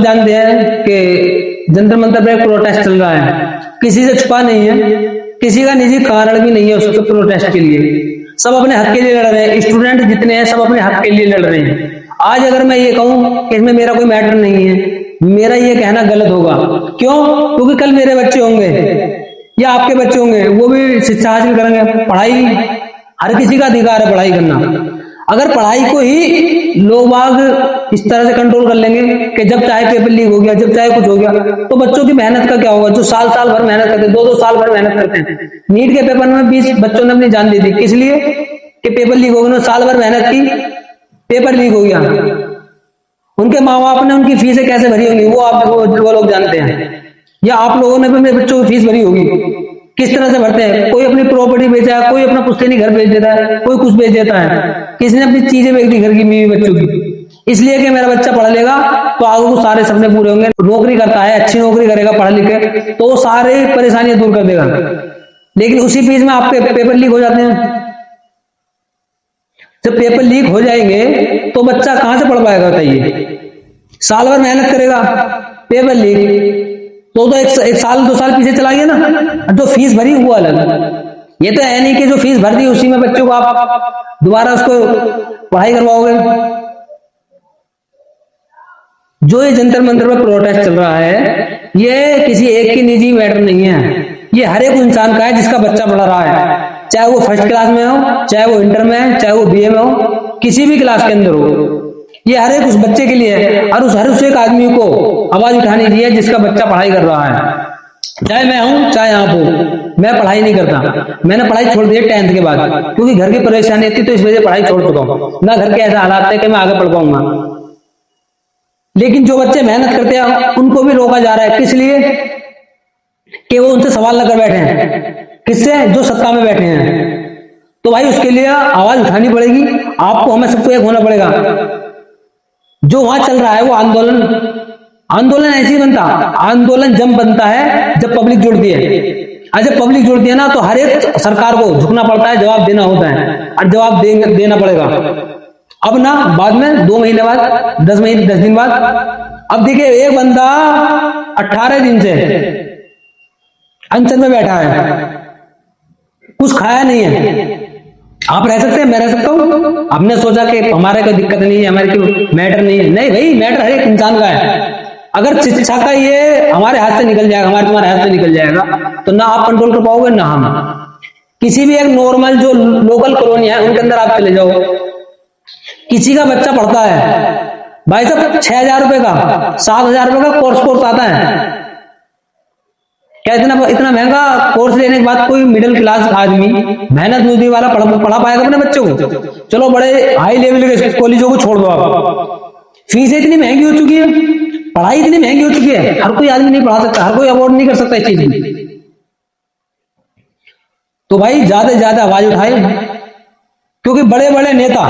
लोग जानते हैं कि जंतर मंतर पे प्रोटेस्ट चल रहा है, किसी से छुपा नहीं है, किसी का निजी कारण भी नहीं है उस प्रोटेस्ट के लिए। सब अपने हक के लिए लड़ रहे हैं, स्टूडेंट जितने हैं सब अपने हक के लिए लड़ रहे हैं। आज अगर मैं ये कहूं कि इसमें मेरा कोई मैटर नहीं है, मेरा ये कहना गलत होगा। क्यों? क्योंकि कल मेरे बच्चे होंगे या आपके बच्चे होंगे, वो भी शिक्षा हासिल करेंगे। पढ़ाई हर किसी का अधिकार है पढ़ाई करना। अगर पढ़ाई को ही लोग बाग इस तरह से कंट्रोल कर लेंगे कि जब चाहे पेपर लीक हो गया, जब चाहे कुछ हो गया, तो बच्चों की मेहनत का क्या होगा? जो साल साल भर मेहनत करते हैं, 2-2 साल भर मेहनत करते हैं। नीट के पेपर में 20 बच्चों ने अपनी जान दी थी, किस लिए? कि पेपर लीक हो गया। साल भर मेहनत की, पेपर लीक हो गया। उनके माँ बाप ने उनकी फीसें कैसे भरी होंगी वो लोग जानते हैं। या आप लोगों ने भी अपने बच्चों की फीस भरी होगी, किस तरह से भरते हैं। कोई अपनी प्रॉपर्टी बेचा है, कोई अपना पुश्तैनी घर बेच देता है, कोई कुछ बेच देता है, किसी ने अपनी चीजें बेच दी घर की, बीवी बच्चों की, इसलिए कि मेरा बच्चा पढ़ लेगा तो आगे वो सारे सपने पूरे होंगे। नौकरी करता है, अच्छी नौकरी करेगा पढ़ लिख के, तो वो सारे परेशानियां दूर कर देगा। लेकिन उसी फीस में आपके पेपर लीक हो जाते हैं। जब पेपर लीक हो जाएंगे तो बच्चा कहां से पढ़ पाएगा बताइए? साल भर मेहनत करेगा, पेपर लीक, तो एक साल 2 साल पीछे चला गया ना। जो फीस भरी वो अलग। ये तो है नहीं कि जो फीस भर दी उसी में बच्चों को आप दोबारा उसको पढ़ाई करवाओगे। जो ये जंतर मंतर पर प्रोटेस्ट चल रहा है, ये किसी एक की निजी मैटर नहीं है, ये हर एक इंसान का है जिसका बच्चा पढ़ रहा है। चाहे वो फर्स्ट क्लास में हो, चाहे वो इंटर में है, चाहे वो बीए में हो, किसी भी क्लास के अंदर हो, ये हर एक उस बच्चे के लिए है। और हर उस एक आदमी को आवाज उठानी चाहिए जिसका बच्चा पढ़ाई कर रहा है। चाहे मैं हूं चाहे आप हो, मैं पढ़ाई नहीं करता। मैंने पढ़ाई छोड़ दी 10th के बाद, क्योंकि घर की परेशानी थी, तो इस वजह से पढ़ाई छोड़ चुका हूं। ना घर के ऐसे हालात थे कि मैं आगे पढ़ पाऊंगा। लेकिन जो बच्चे मेहनत करते हैं उनको भी रोका जा रहा है। किस लिए? कि वो उनसे सवाल लेकर बैठे हैं। किससे? जो सत्ता में बैठे हैं। तो भाई उसके लिए आवाज उठानी पड़ेगी, आपको, हमें सबको एक होना पड़ेगा। जो वहां चल रहा है वो आंदोलन ऐसे ही बनता। आंदोलन जब बनता है जब पब्लिक जुड़ती है, और जब पब्लिक जुड़ती है ना तो हर एक सरकार को झुकना पड़ता है, जवाब देना होता है, और जवाब देना पड़ेगा। अब ना बाद में 2 महीने बाद, 10 दिन बाद। अब देखिए एक बंदा 18 दिन से अनशन में बैठा है, कुछ खाया नहीं है। आप रह सकते हैं, मैं रह सकता हूं। आपने सोचा कि हमारे कोई दिक्कत नहीं है, हमारे कोई मैटर नहीं है। नहीं भाई, मैटर हर एक इंसान का है। अगर शिक्षा का ये हमारे हाथ से निकल जाएगा, हमारे तुम्हारे हाथ से निकल जाएगा, तो ना आप कंट्रोल कर पाओगे ना हम। किसी भी एक नॉर्मल जो लोकल कॉलोनी है उनके अंदर आप चले जाओ, किसी का बच्चा पढ़ता है भाई साहब 6,000 रुपए का, 7,000 रुपए का कोर्स आता है। क्या इतना महंगा कोर्स लेने के बाद कोई मिडिल क्लास आदमी, मेहनत मजदूरी वाला पढ़ा पाएगा अपने बच्चों को? चलो बड़े हाई लेवल के कॉलेजों को छोड़ दो आप, फीस इतनी महंगी हो चुकी है, पढ़ाई इतनी महंगी हो चुकी है, हर कोई आदमी नहीं पढ़ा सकता, हर कोई अफोर्ड नहीं कर सकता इस चीज में। तो भाई ज्यादा से ज्यादा आवाज उठाए, क्योंकि बड़े बड़े नेता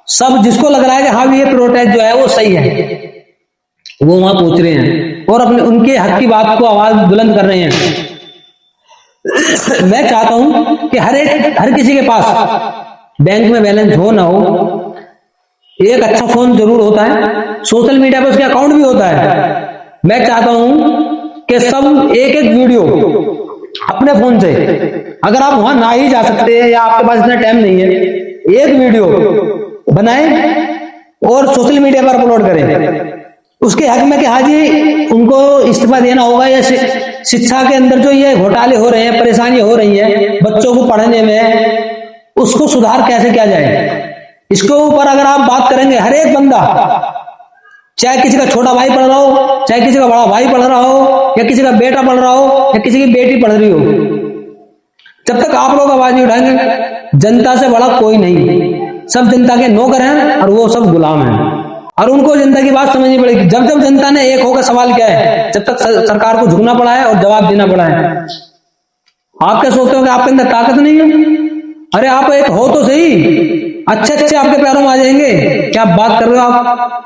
सब, जिसको लग रहा है कि हाँ ये प्रोटेस्ट जो है वो सही है, वो वहां पहुंच रहे हैं और अपने उनके हक की बात को आवाज बुलंद कर रहे हैं। मैं चाहता हूं कि हर किसी के पास बैंक में बैलेंस हो ना हो, एक अच्छा फोन जरूर होता है, सोशल मीडिया पे उसका अकाउंट भी होता है। मैं चाहता हूं कि सब एक वीडियो अपने फोन से, अगर आप वहां ना ही जा सकते हैं या आपके पास इतना टाइम नहीं है, एक वीडियो बनाएं और सोशल मीडिया पर अपलोड करें उसके हक में कि हाँ जी उनको इस्तीफा देना होगा, या शिक्षा के अंदर जो ये घोटाले हो रहे हैं, परेशानियां हो रही हैं बच्चों को पढ़ने में, उसको सुधार कैसे किया जाए, इसके ऊपर अगर आप बात करेंगे, हर एक बंदा, चाहे किसी का छोटा भाई पढ़ रहा हो, चाहे किसी का बड़ा भाई पढ़ रहा हो, या किसी का बेटा पढ़ रहा हो, या किसी की बेटी पढ़ रही हो, जब तक आप लोग आवाज नहीं उठाएंगे, जनता से बड़ा कोई नहीं। सब जनता के नौकर हैं और वो सब गुलाम हैं, और उनको जनता की बात समझनी पड़ेगी। जब जब जनता ने एक होकर सवाल किया है, जब तक सरकार को झुकना पड़ा है और जवाब देना पड़ा है। आप क्या सोचते हो कि आपके अंदर ताकत नहीं है? अरे आप एक हो तो सही, अच्छे अच्छे आपके पैरों में आ जाएंगे। क्या बात कर रहे हो आप?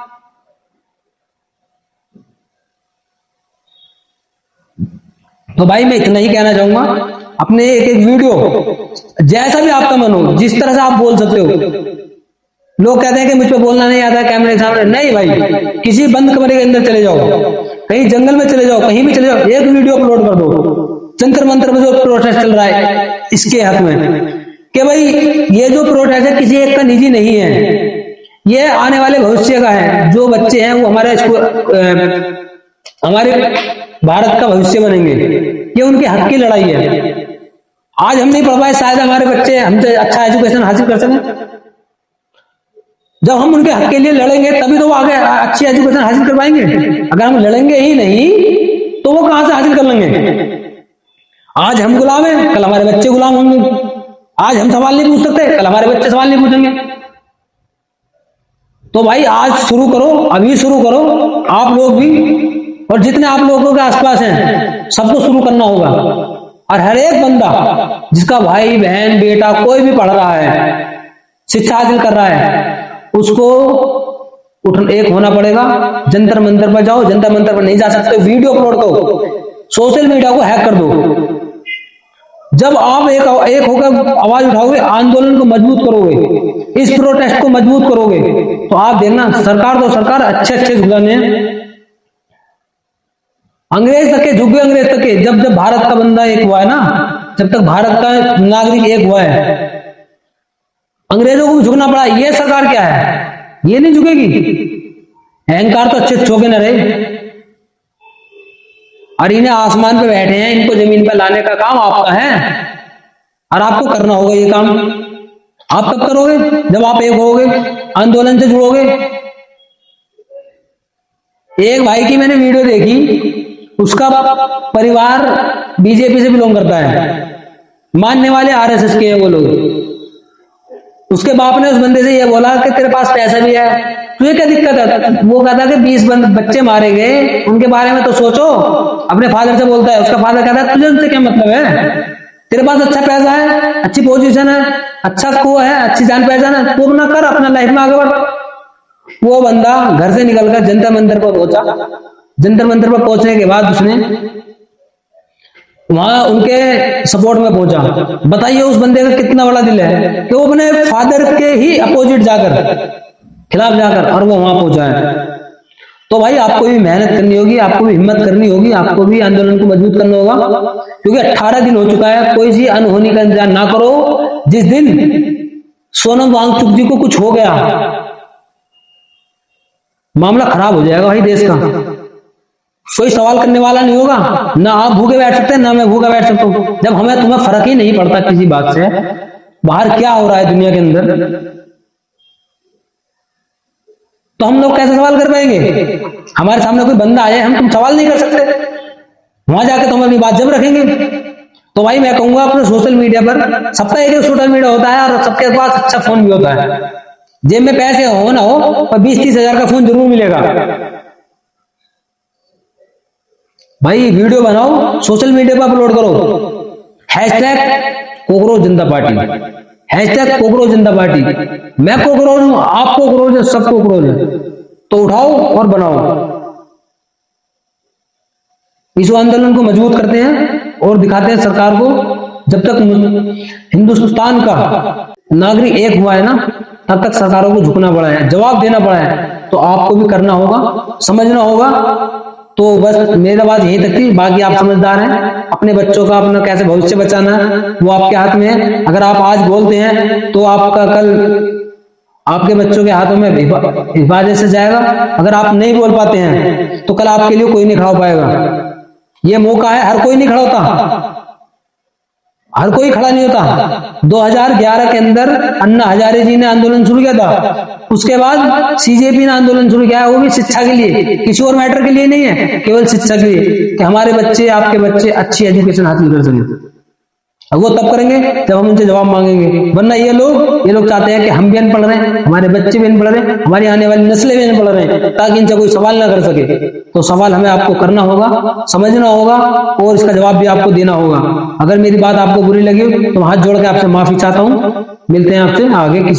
तो भाई मैं इतना ही कहना चाहूंगा, अपने एक वीडियो, जैसा भी आपका मन हो, जिस तरह से आप बोल सकते हो, लोग कहते हैं कि मुझ पे बोलना नहीं आता कैमरे के सामने। नहीं भाई, किसी बंद कमरे के अंदर चले जाओ, कहीं जंगल में चले जाओ, कहीं भी चले जाओ, एक वीडियो अपलोड कर दो जंतर मंतर में जो प्रोटेस्ट चल रहा है इसके हक में, कि भाई ये जो प्रोटेस्ट है किसी एक का निजी नहीं है, ये आने वाले भविष्य का है। जो बच्चे हैं वो हमारे हमारे भारत का भविष्य बनेंगे, ये उनके हक की लड़ाई है। आज हम नहीं पढ़ पाए, शायद हमारे बच्चे हमसे अच्छा एजुकेशन हासिल कर सकें। जब हम उनके हक के लिए लड़ेंगे तभी तो वो आगे अच्छी एजुकेशन हासिल कर पाएंगे। अगर हम लड़ेंगे ही नहीं तो वो कहां से हासिल कर लेंगे। आज हम गुलाम हैं, कल हमारे बच्चे गुलाम होंगे। आज हम सवाल नहीं पूछ सकते, कल हमारे बच्चे सवाल नहीं पूछेंगे। तो भाई आज शुरू करो, अभी शुरू करो आप लोग भी, और जितने आप लोगों के आसपास हैं सबको शुरू करना होगा। और हर एक बंदा जिसका भाई बहन बेटा कोई भी पढ़ रहा है, शिक्षा हासिल कर रहा है, उसको एक होना पड़ेगा। जंतर मंतर पर जाओ, जंतर मंतर पर नहीं जा सकते, वीडियो अपलोड करो, सोशल मीडिया को हैक कर दो। जब आप एक होकर आवाज उठाओगे, आंदोलन को मजबूत करोगे, इस प्रोटेस्ट को मजबूत करोगे, तो आप देखना सरकार तो सरकार अच्छे झुलाने हैं। अंग्रेज तक के झुक गए, अंग्रेज तक के। जब जब भारत का बंदा एक हुआ है ना, जब तक भारत का नागरिक एक हुआ है, अंग्रेजों को भी झुकना पड़ा। ये सरकार क्या है, ये नहीं झुकेगी। अहंकार तो अच्छे छोके न रहे। और इन्हें आसमान पे बैठे हैं, इनको जमीन पे लाने का काम आपका है, और आपको करना होगा ये काम। आप कब करोगे? जब आप एक होगे, आंदोलन से जुड़ोगे। एक भाई की मैंने वीडियो देखी, उसका परिवार बीजेपी से बिलोंग करता है, मानने वाले आरएसएस के हैं वो लोग। उसके बाप ने उस बंदे से ये बोला कि तेरे पास पैसा भी है, तुझे क्या दिक्कत है? वो कहता कि 20 बच्चे मारे गए, उनके बारे में तो सोचो। अपने फादर से बोलता है, उसका फादर कहता है तुझे उनसे क्या मतलब है, तेरे पास अच्छा पैसा है, अच्छी पोजीशन है, अच्छा को है, अच्छी जान पहचान है, तू अपना कर, अपना लाइफ में आगे बढ़। वो बंदा घर से निकलकर जंतर मंतर पर पहुंचा। जंतर मंतर पर पहुंचने के बाद उसने वहां उनके सपोर्ट में पहुंचा। बताइए उस बंदे का कितना बड़ा दिल है कि वो अपने फादर के ही अपोजिट जाकर, खिलाफ जाकर, और वो वहां पहुंचा है। तो भाई आपको भी मेहनत करनी होगी, आपको भी हिम्मत करनी होगी, आपको भी आंदोलन को मजबूत करना होगा। क्योंकि 18 दिन हो चुका है, कोई सी अनहोनी का इंतजार ना करो। जिस दिन सोनम वांगचुक जी को कुछ हो गया, मामला खराब हो जाएगा भाई देश का। कोई सवाल करने वाला नहीं होगा, ना आप भूखे बैठ सकते, ना मैं भूखा बैठ सकता हूं। जब हमें तुम्हें फर्क ही नहीं पड़ता किसी बात से, बाहर क्या हो रहा है दुनिया के अंदर, तो हम लोग कैसे सवाल कर पाएंगे? हमारे सामने कोई बंदा आए, हम तुम सवाल नहीं कर सकते, वहां जाके तुम अपनी बात जब रखेंगे। तो भाई मैं कहूंगा अपने सोशल मीडिया पर, सबका एक सोशल मीडिया होता है और सबके पास अच्छा फोन भी होता है। जेब में पैसे हो ना हो, पर 20-30 हजार का फोन जरूर मिलेगा। भाई वीडियो बनाओ, सोशल मीडिया पर अपलोड करो, हैशटैग कोकरोच जनता पार्टी, हैशटैग कोकरोच जनता पार्टी। मैं कोकरोच हूं, आप कोकरोच है, सब कोकरोच है, तो उठाओ और बनाओ। इस आंदोलन को मजबूत करते हैं और दिखाते हैं सरकार को। जब तक हिंदुस्तान का नागरिक एक हुआ है ना, तब तक सरकारों को झुकना पड़ा है, जवाब देना पड़ा है। तो आपको भी करना होगा, समझना होगा। तो बस मेरा बात यही तक थी। बाकी आप समझदार हैं, अपने बच्चों का अपना कैसे भविष्य बचाना है वो आपके हाथ में है। अगर आप आज बोलते हैं तो आपका कल आपके बच्चों के हाथों में हिफाजत से जाएगा। अगर आप नहीं बोल पाते हैं तो कल आपके लिए कोई नहीं खड़ा हो पाएगा। ये मौका है, हर कोई नहीं खड़ा होता, हर कोई खड़ा नहीं होता। 2011 के अंदर अन्ना हजारे जी ने आंदोलन शुरू किया था, उसके बाद सीजेपी ने आंदोलन शुरू किया, वो भी शिक्षा के लिए, किसी और मैटर के लिए नहीं है, केवल शिक्षा के लिए, कि हमारे बच्चे, आपके बच्चे अच्छी एजुकेशन हासिल कर सकें। अब वो तब करेंगे जब हम उनसे जवाब मांगेंगे। वरना ये लोग चाहते हैं कि हम भी अनपढ़ रहे, हमारे बच्चे भी अनपढ़ रहे, हमारी आने वाली नस्लें भी अनपढ़ रहे, ताकि इनसे कोई सवाल ना कर सके। तो सवाल हमें आपको करना होगा, समझना होगा, और इसका जवाब भी आपको देना होगा। अगर मेरी बात आपको बुरी लगी तो हाथ जोड़ के आपसे माफी चाहता हूँ। मिलते हैं आपसे आगे।